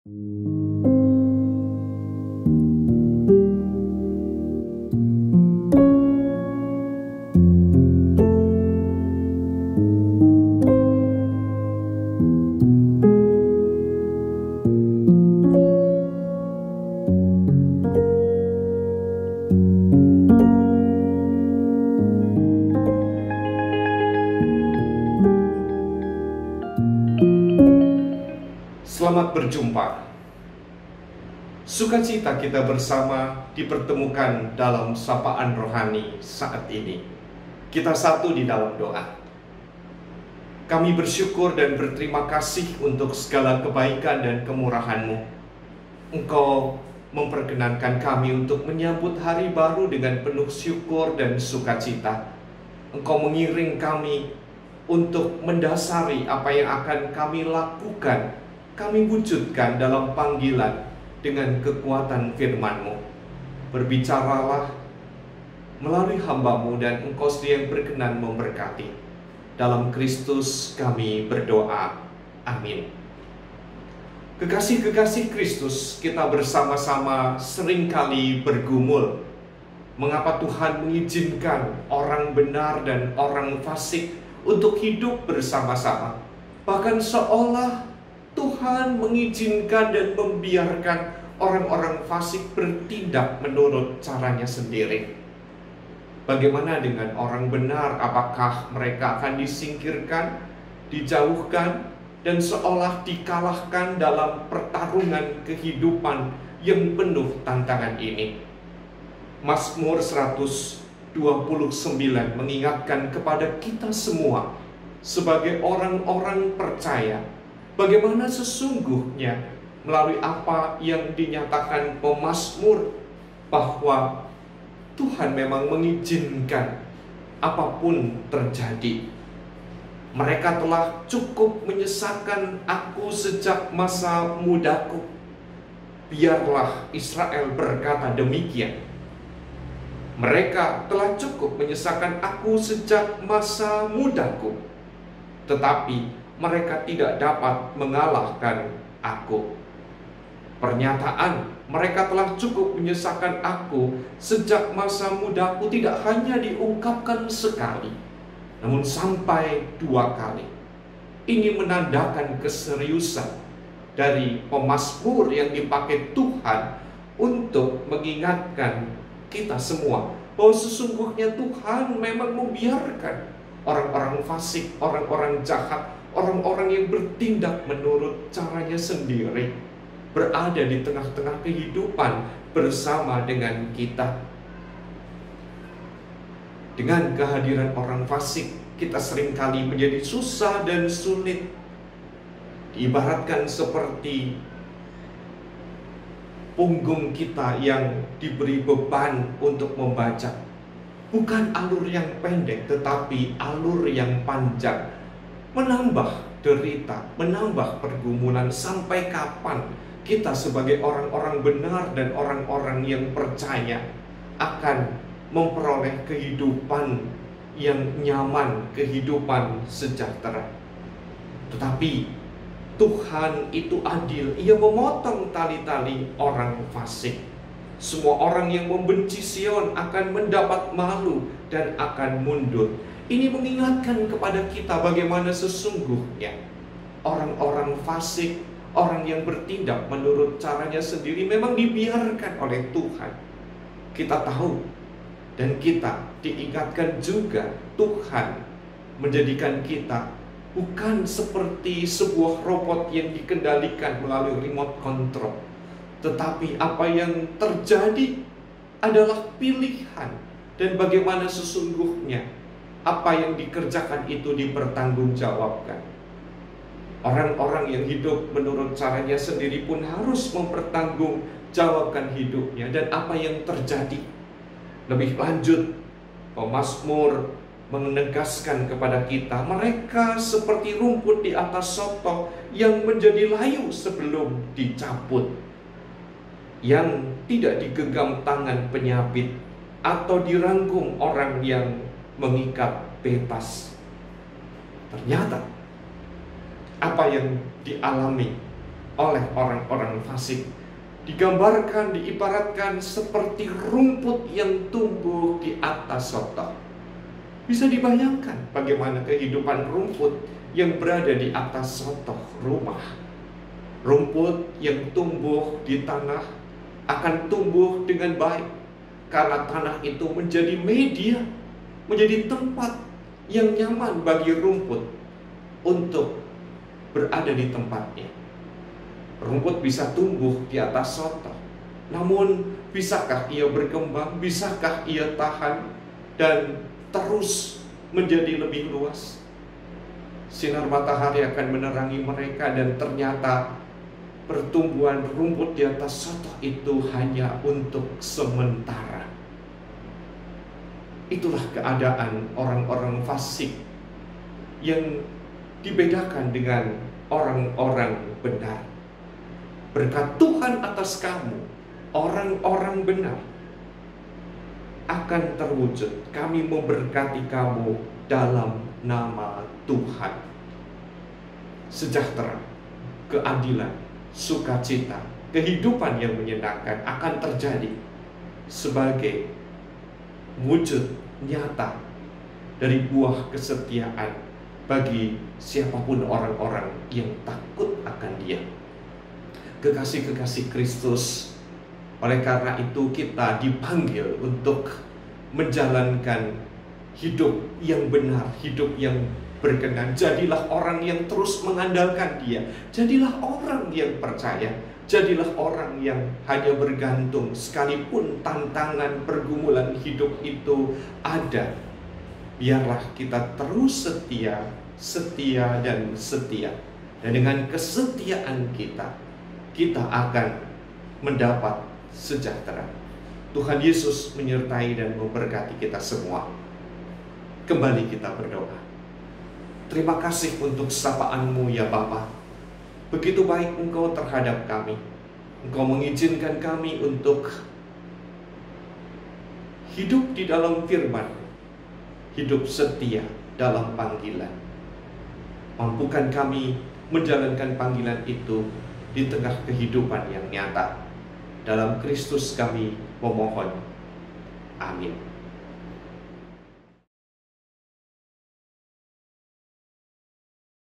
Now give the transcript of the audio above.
Selamat berjumpa. Sukacita kita bersama dipertemukan dalam sapaan rohani saat ini. Kita satu di dalam doa. Kami bersyukur dan berterima kasih untuk segala kebaikan dan kemurahan-Mu. Engkau memperkenankan kami untuk menyambut hari baru dengan penuh syukur dan sukacita. Engkau mengiring kami untuk mendasari apa yang akan kami lakukan, kami wujudkan dalam panggilan dengan kekuatan firman-Mu. Berbicaralah melalui hamba-Mu dan Engkau sendiri yang berkenan memberkati. Dalam Kristus kami berdoa. Amin. Kekasih-kekasih Kristus, kita bersama-sama seringkali bergumul. Mengapa Tuhan mengizinkan orang benar dan orang fasik untuk hidup bersama-sama? Bahkan seolah Tuhan mengizinkan dan membiarkan orang-orang fasik bertindak menurut caranya sendiri. Bagaimana dengan orang benar? Apakah mereka akan disingkirkan, dijauhkan, dan seolah dikalahkan dalam pertarungan kehidupan yang penuh tantangan ini? Mazmur 129 mengingatkan kepada kita semua sebagai orang-orang percaya bagaimana sesungguhnya melalui apa yang dinyatakan pemazmur, bahwa Tuhan memang mengizinkan apapun terjadi. Mereka telah cukup menyesatkan aku sejak masa mudaku. Biarlah Israel berkata demikian. Mereka telah cukup menyesatkan aku sejak masa mudaku, tetapi mereka tidak dapat mengalahkan aku. Pernyataan mereka telah cukup menyesatkan aku sejak masa mudaku tidak hanya diungkapkan sekali, namun sampai 2 kali. Ini menandakan keseriusan dari pemazmur yang dipakai Tuhan untuk mengingatkan kita semua bahwa sesungguhnya Tuhan memang membiarkan orang-orang fasik, orang-orang jahat, orang-orang yang bertindak menurut caranya sendiri berada di tengah-tengah kehidupan bersama dengan kita. Dengan kehadiran orang fasik, kita seringkali menjadi susah dan sulit. Diibaratkan seperti punggung kita yang diberi beban untuk membaca. Bukan alur yang pendek, tetapi alur yang panjang. Menambah derita, menambah pergumulan. Sampai kapan kita sebagai orang-orang benar dan orang-orang yang percaya akan memperoleh kehidupan yang nyaman, kehidupan sejahtera? Tetapi Tuhan itu adil. Ia memotong tali-tali orang fasik. Semua orang yang membenci Sion akan mendapat malu dan akan mundur. Ini mengingatkan kepada kita bagaimana sesungguhnya orang-orang fasik, orang yang bertindak menurut caranya sendiri memang dibiarkan oleh Tuhan. Kita tahu dan kita diingatkan juga, Tuhan menjadikan kita bukan seperti sebuah robot yang dikendalikan melalui remote control, tetapi apa yang terjadi adalah pilihan, dan bagaimana sesungguhnya apa yang dikerjakan itu dipertanggungjawabkan. Orang-orang yang hidup menurut caranya sendiri pun harus mempertanggungjawabkan hidupnya dan apa yang terjadi. Lebih lanjut, pemazmur menegaskan kepada kita, mereka seperti rumput di atas soto yang menjadi layu sebelum dicabut, yang tidak digenggam tangan penyabit atau dirangkum orang yang mengikat Ternyata apa yang dialami oleh orang-orang fasik. Digambarkan, diibaratkan seperti rumput yang tumbuh di atas sotoh. Bisa dibayangkan bagaimana kehidupan rumput yang berada di atas sotoh rumah. Rumput yang tumbuh di tanah akan tumbuh dengan baik, karena tanah itu menjadi media, menjadi tempat yang nyaman bagi rumput untuk berada di tempatnya. Rumput bisa tumbuh di atas sotoh, namun bisakah ia berkembang? Bisakah ia tahan dan terus menjadi lebih luas? Sinar matahari akan menerangi mereka, dan ternyata pertumbuhan rumput di atas sotoh itu hanya untuk sementara. Itulah keadaan orang-orang fasik yang dibedakan dengan orang-orang benar. Berkat Tuhan atas kamu, orang-orang benar akan terwujud. Kami memberkati kamu dalam nama Tuhan. Sejahtera, keadilan, sukacita, kehidupan yang menyenangkan akan terjadi sebagai wujud nyata dari buah kesetiaan bagi siapapun orang-orang yang takut akan Dia. Kekasih-kekasih Kristus, oleh karena itu kita dipanggil untuk menjalankan hidup yang benar, hidup yang berkenan. Jadilah orang yang terus mengandalkan Dia. Jadilah orang yang percaya. Jadilah orang yang hanya bergantung sekalipun tantangan pergumulan hidup itu ada. Biarlah kita terus setia, setia dan setia. Dan dengan kesetiaan kita akan mendapat sejahtera. Tuhan Yesus menyertai dan memberkati kita semua. Kembali kita berdoa. Terima kasih untuk sapaan-Mu ya Bapa. Begitu baik Engkau terhadap kami. Engkau mengizinkan kami untuk hidup di dalam firman, hidup setia dalam panggilan. Mampukan kami menjalankan panggilan itu di tengah kehidupan yang nyata. Dalam Kristus kami memohon. Amin.